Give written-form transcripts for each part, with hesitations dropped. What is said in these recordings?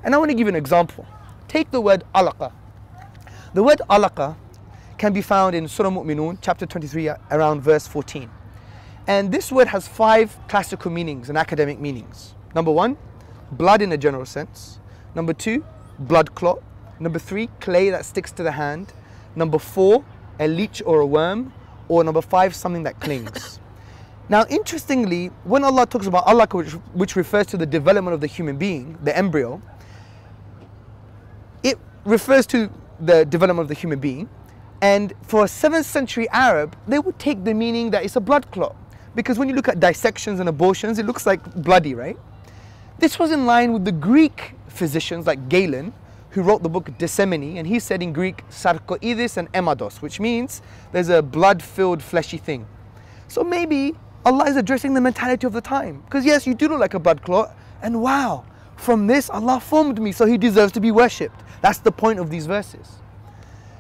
And I want to give you an example. Take the word alaqah. The word alaqah can be found in Surah Mu'minun, chapter 23, around verse 14. And this word has 5 classical meanings and academic meanings. Number 1, blood in a general sense. Number 2, blood clot. Number 3, clay that sticks to the hand. Number 4, a leech or a worm. Or number 5, something that clings. Now, interestingly, when Allah talks about alaqah, which refers to the development of the human being, the embryo, it refers to the development of the human being. And for a 7th century Arab, they would take the meaning that it's a blood clot. Because when you look at dissections and abortions, it looks like bloody, right? This was in line with the Greek physicians like Galen, who wrote the book Dissemini, and he said in Greek, sarkoidis and emados, which means there's a blood-filled fleshy thing. So maybe Allah is addressing the mentality of the time. Because yes, you do look like a blood clot, and wow, from this Allah formed me, so He deserves to be worshipped. That's the point of these verses.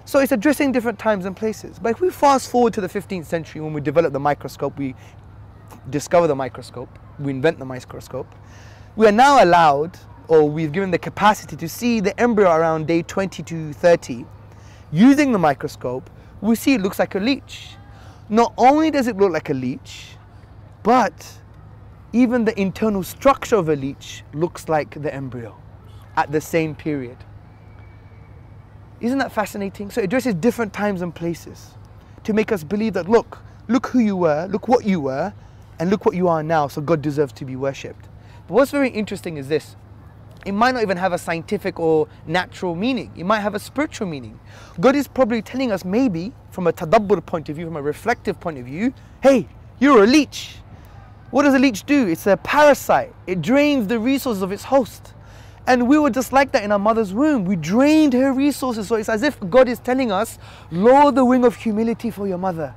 So it's addressing different times and places. But if we fast forward to the 15th century, when we develop the microscope, we discover the microscope, we invent the microscope, we are now allowed, or we've given the capacity to see the embryo around day 20 to 30. Using the microscope, we see it looks like a leech. Not only does it look like a leech, but even the internal structure of a leech looks like the embryo at the same period. Isn't that fascinating? So it addresses different times and places to make us believe that look who you were, look what you were, and look what you are now, so God deserves to be worshipped. But what's very interesting is this. It might not even have a scientific or natural meaning. It might have a spiritual meaning. God is probably telling us, maybe from a tadabbur point of view, from a reflective point of view, hey, you're a leech. What does a leech do? It's a parasite. It drains the resources of its host. And we were just like that in our mother's womb. We drained her resources. So it's as if God is telling us, lower the wing of humility for your mother,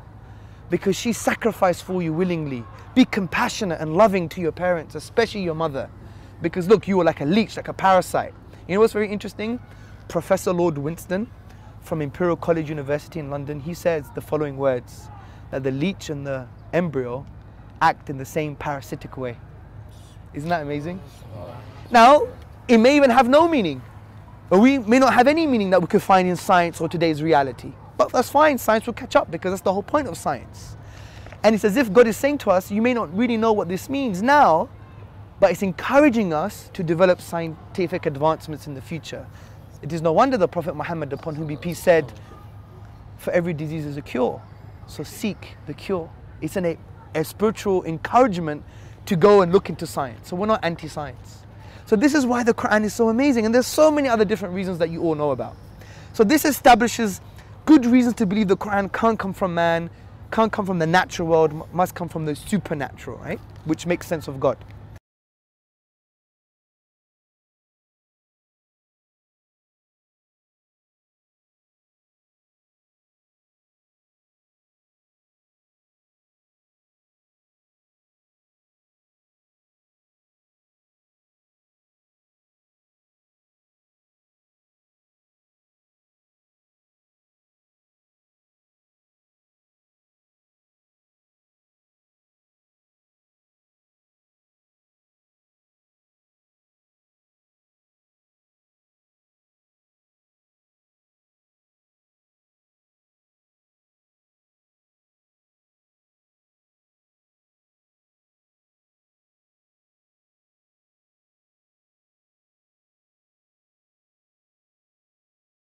because she sacrificed for you willingly. Be compassionate and loving to your parents, especially your mother. Because look, you were like a leech, like a parasite. You know what's very interesting? Professor Lord Winston from Imperial College University in London, he says the following words, that the leech and the embryo act in the same parasitic way. Isn't that amazing? Now, it may even have no meaning. Or we may not have any meaning that we could find in science or today's reality. But that's fine, science will catch up, because that's the whole point of science. And it's as if God is saying to us, you may not really know what this means now, but it's encouraging us to develop scientific advancements in the future. It is no wonder the Prophet Muhammad, upon whom be peace, said, for every disease is a cure, so seek the cure. It's a spiritual encouragement to go and look into science. So we're not anti-science. So this is why the Quran is so amazing, and there's so many other different reasons that you all know about. So this establishes good reasons to believe the Quran can't come from man, can't come from the natural world, must come from the supernatural, right? Which makes sense of God.